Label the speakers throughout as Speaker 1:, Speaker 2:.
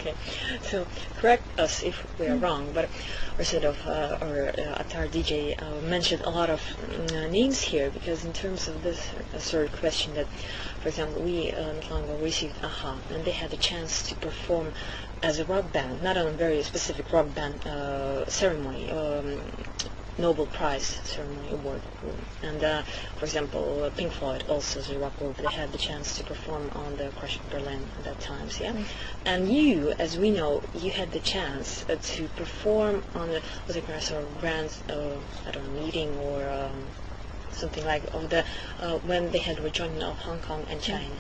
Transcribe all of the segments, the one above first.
Speaker 1: Okay, so correct us if we are wrong, but or sort of or Atar DJ mentioned a lot of names here, because in terms of this sort of question that, for example, we not long ago received AHA, and they had a chance to perform as a rock band, not on a very specific rock band ceremony, Nobel Prize ceremony award. And for example, Pink Floyd also is a rock group. They had the chance to perform on the Crush of Berlin at that time. Yeah? And you, as we know, you had the chance to perform on the sort of grand, I don't know, meeting or something like of the when they had rejoining of Hong Kong and China.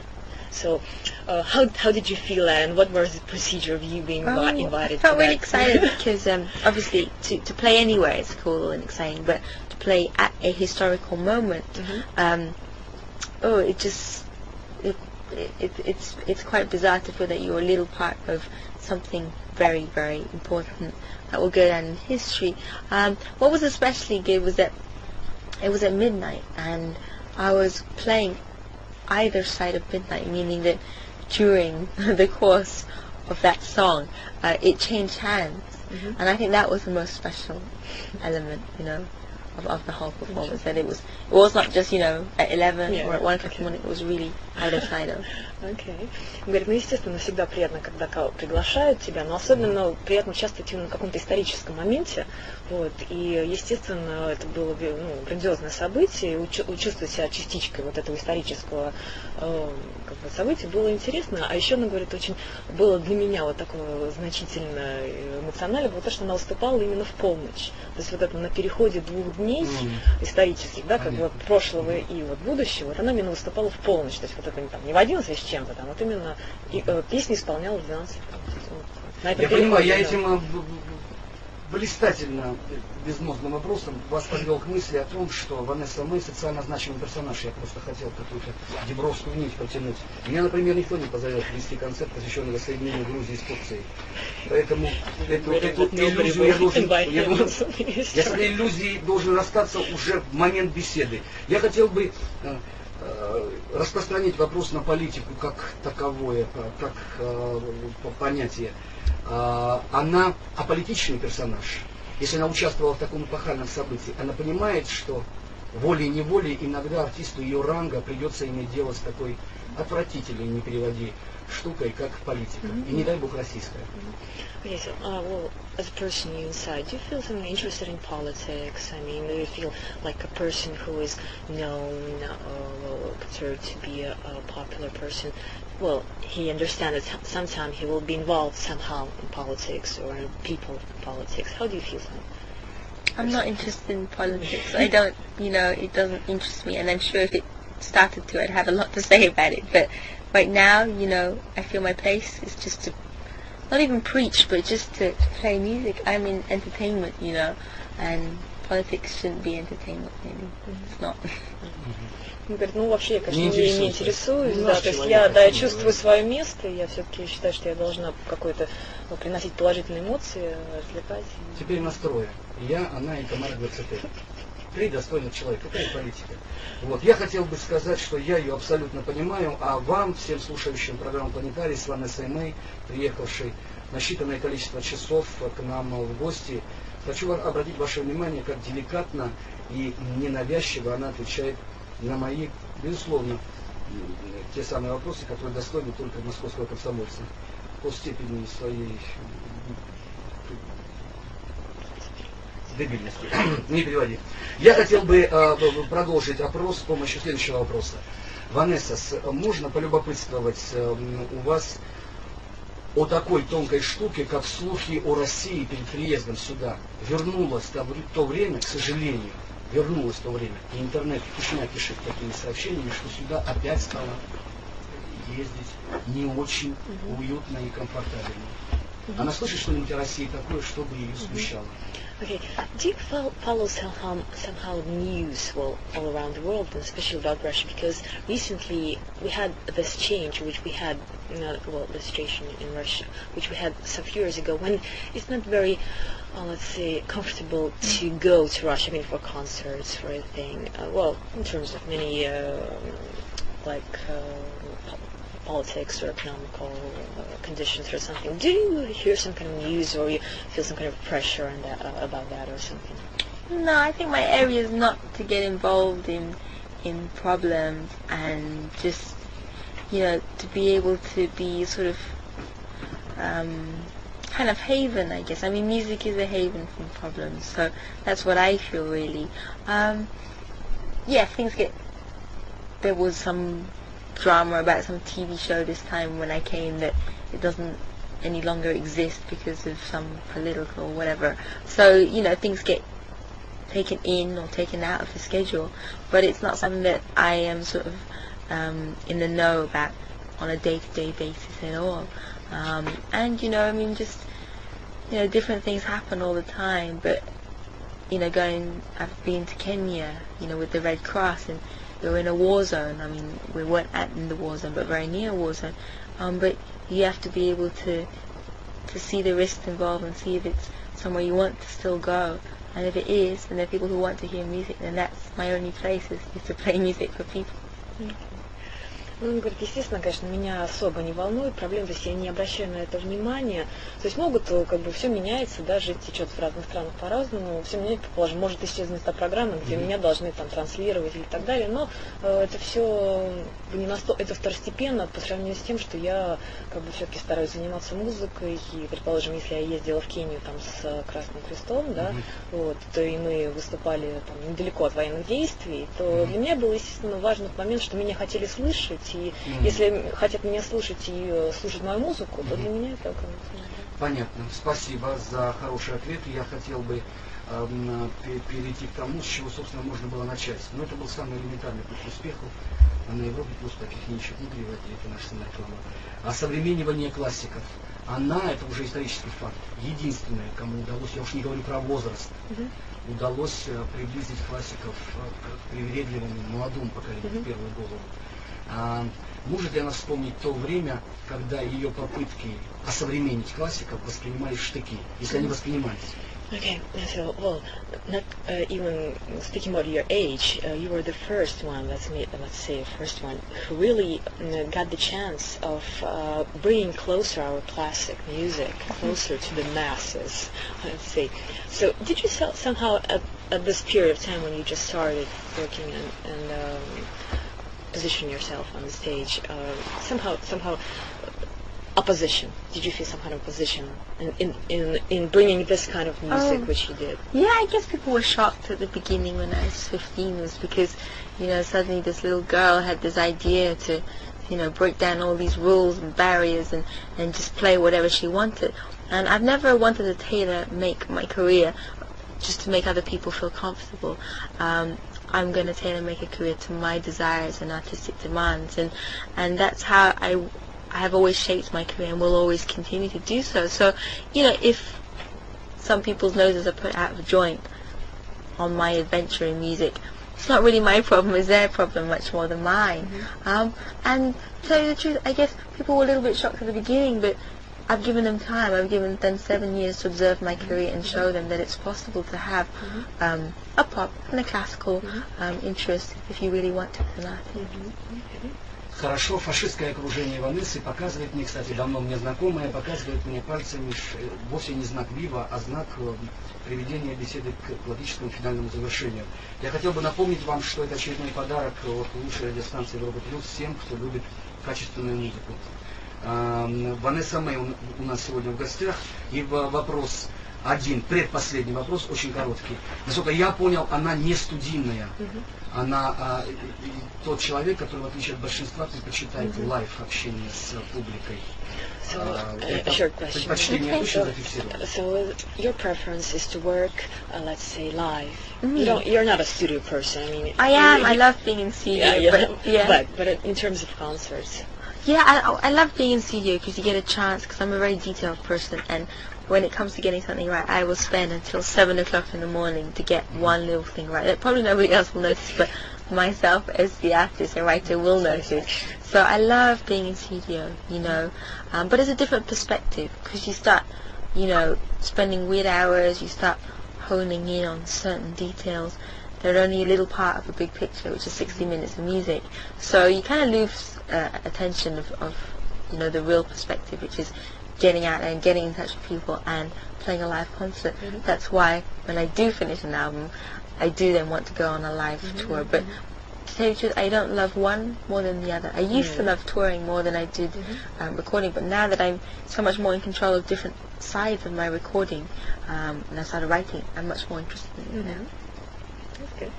Speaker 1: So, how did you feel that, and what was the procedure of you being invited?
Speaker 2: I felt
Speaker 1: to
Speaker 2: really
Speaker 1: that?
Speaker 2: excited because obviously to play anywhere is cool and exciting, but to play at a historical moment, it's quite bizarre to feel that you're a little part of something very, very important that will go down in history. What was especially good was that it was at midnight, and I was playing either side of midnight, meaning that during the course of that song it changed hands, and I think that was the most special element, of the whole performance, that it was not just at 11 or at 1 o'clock in the morning, it was really either side of.
Speaker 1: Okay. Говорит, естественно, всегда приятно, когда приглашают тебя, но особенно приятно участвовать именно в каком-то историческом моменте. Вот. И, естественно, это было грандиозное событие, и чувствовать себя частичкой вот этого исторического события было интересно. А еще, она говорит, очень было для меня вот такое значительно эмоционально, было то, что она выступала именно в полночь. То есть вот это на переходе 2 дней исторических, да, как вот прошлого и вот будущего, вот она именно выступала в полночь. То есть вот это не в 11 с чем-то там, вот именно песни исполняла в 12.
Speaker 3: Я понимаю, я этим блистательно, безмозглым вопросом вас подвел к мысли о том, что Vanessa-Mae социально значимый персонаж. Я просто хотел какую-то дебровскую нить протянуть. Меня, например, никто не позовет вести концерт, посвященный воссоединению Грузии с Турцией. Поэтому эту иллюзию я с этой иллюзией должен расстаться уже в момент беседы. Я хотел бы распространить вопрос на политику как таковое, как понятие. Она аполитичный персонаж. Если она участвовала в таком эпохальном событии, она понимает, что волей-неволей иногда артисту ее ранга придется иметь дело с такой отвратительной, не переводи, штукой, как политика. И не дай бог российская.
Speaker 1: Okay, so, well, as a person inside, do you feel something interested in politics? I mean, do you feel like a person who is known, considered to be a popular person? Well, he understands that sometimes he will be involved somehow in politics or in people politics. How do you feel?
Speaker 2: I'm not interested in politics. I don't, it doesn't interest me, and I'm sure if it started to, I'd have a lot to say about it. But right now, I feel my place is just to, not even preach, but just to play music. I'm in entertainment, and politics shouldn't be entertainment, maybe. It's not.
Speaker 1: Он говорит, вообще я, конечно, не интересуюсь, да, то есть я чувствую свое место, и я все-таки считаю, что я должна какой-то приносить положительные эмоции, развлекать.
Speaker 3: Теперь настроя. Я, она и Тамара Гвацетель. 3 достойных человека. Какая политика? Вот. Я хотел бы сказать, что я ее абсолютно понимаю, а вам, всем слушающим программу «Планетарий» с Vanessa-Mae, приехавшей на считанное количество часов к нам в гости, хочу обратить ваше внимание, как деликатно и ненавязчиво она отвечает на мои, безусловно, те самые вопросы, которые достойны только московского комсомольца по степени своей дебильности. Не переводи. Я хотел бы продолжить опрос с помощью следующего вопроса. Ванесса, можно полюбопытствовать у вас о такой тонкой штуке, как слухи о России перед приездом сюда? Вернулось в то время, к сожалению, вернулось в то время, и интернет кишмя кишит такими сообщениями, что сюда опять стало ездить не очень уютно и комфортабельно. Она слышит что-нибудь о России такое, чтобы ее смущало?
Speaker 1: Okay, do you follow somehow news, well, all around the world, and especially about Russia? Because recently we had this change, which we had, the situation in Russia, which we had some few years ago, when it's not very, let's say, comfortable to go to Russia, I mean, for concerts, for anything. In terms of many, politics or economical conditions or something, do you hear some kind of news or you feel some kind of pressure on that, about that or something?
Speaker 2: No, I think my area is not to get involved in problems, and just, you know, to be able to be sort of kind of haven, I guess. I mean, music is a haven from problems, so that's what I feel, really. Yeah, there was some drama about some TV show this time when I came that it doesn't any longer exist because of some political or whatever. So, you know, things get taken in or taken out of the schedule, but it's not something that I am sort of in the know about on a day-to-day basis at all. And, you know, I mean, just, you know, different things happen all the time, but, you know, I've been to Kenya, you know, with the Red Cross, and we were in a war zone. I mean, we weren't in the war zone, but very near a war zone. But you have to be able to see the risks involved and see if it's somewhere you want to still go. And if it is, and there are people who want to hear music, then that's my only place, is to play music for people.
Speaker 1: Ну, он говорит, естественно, конечно, меня особо не волнует проблемы, то есть я не обращаю на это внимания. То есть могут, как бы, все меняется, да, жизнь течет в разных странах по-разному, все меняется, предположим, может исчезнуть та программа, где меня должны там транслировать или так далее, но это все не настолько, это второстепенно по сравнению с тем, что я, как бы, все-таки стараюсь заниматься музыкой, и, предположим, если я ездила в Кению там с Красным Крестом, да, вот, то и мы выступали там недалеко от военных действий, то для меня было, естественно, важный момент, что меня хотели слышать. И если хотят меня слушать и слушать мою музыку, то для меня это
Speaker 3: Понятно. Спасибо за хороший ответ. Я хотел бы перейти к тому, с чего, собственно, можно было начать. Но это был самый элементарный путь к успеху. А на Европе плюс таких ничего не говорит, это наша реклама. Осовременивание классиков. Она, это уже исторический факт, единственная, кому удалось, я уж не говорю про возраст, удалось приблизить классиков к привередливому молодому поколению, в первую голову. Может ли она вспомнить то время, когда ее попытки осовременить классиков воспринимались в штыки, если они воспринимались?
Speaker 1: Okay, so, well, not even speaking about your age, you were the first one, let's say, first one, who really got the chance of bringing closer our classic music, closer to the masses, let's say. So, did you somehow, at this period of time when you just started working and position yourself on the stage, somehow opposition? Did you feel some kind of opposition in bringing this kind of music which you did?
Speaker 2: Yeah, I guess people were shocked at the beginning when I was 15, was because, you know, suddenly this little girl had this idea to, you know, break down all these rules and barriers and just play whatever she wanted. And I've never wanted to tailor-make my career just to make other people feel comfortable. I'm going to tailor-make a career to my desires and artistic demands, and that's how I have always shaped my career and will always continue to do so. So, you know, if some people's noses are put out of joint on my adventure in music, it's not really my problem, it's their problem much more than mine. And to tell you the truth, I guess people were a little bit shocked at the beginning, but I've given them time. I've given them 7 years to observe my career and show them that it's possible to have a pop and a classical interest if you really want to be an artist.
Speaker 3: Хорошо, фашистское окружение Ванессы показывает мне, кстати, давно мне знакомое, показывает мне пальцами вовсе не знак «Вива», а знак приведения беседы к логическому финальному завершению. Я хотел бы напомнить вам, что это очередной подарок от лучшей радиостанции Европа Плюс всем, кто любит качественную музыку. Vanessa-Mae у нас сегодня в гостях, и вопрос один, предпоследний вопрос, очень короткий. Насколько я понял, она не студийная. Она тот человек, который, в отличие от большинства, предпочитает лайв-общение с публикой.
Speaker 1: So, a short question. So, your preference is to work, let's say, live. You're not a studio person. I mean,
Speaker 2: I am. I love being in studio.
Speaker 1: But in terms of concerts.
Speaker 2: Yeah, I love being in studio because you get a chance, because I'm a very detailed person, and when it comes to getting something right, I will spend until 7 o'clock in the morning to get one little thing right. That probably nobody else will notice, but myself as the artist and writer will notice. So I love being in studio, you know, but it's a different perspective, because you start, you know, spending weird hours, you start honing in on certain details. They're only a little part of a big picture, which is 60 minutes of music. So you kind of lose attention of you know, the real perspective, which is getting out there and getting in touch with people and playing a live concert. That's why when I do finish an album, I do then want to go on a live tour. But to tell you the truth, I don't love one more than the other. I used to love touring more than I did recording, but now that I'm so much more in control of different sides of my recording, and I started writing, I'm much more interested in it now.
Speaker 1: That's good.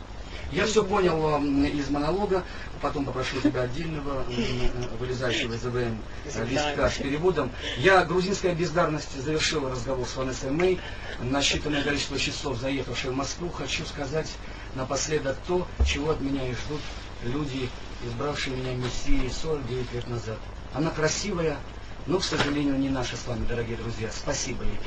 Speaker 3: Я все понял из монолога, потом попрошу тебя отдельного, вылезающего из ВВН листка с переводом. Я, грузинская бездарность, завершил разговор с Vanessa-Mae, на считанное количество часов заехавшей в Москву. Хочу сказать напоследок то, чего от меня и ждут люди, избравшие меня мессией 49 лет назад. Она красивая, но, к сожалению, не наша с вами, дорогие друзья. Спасибо ей.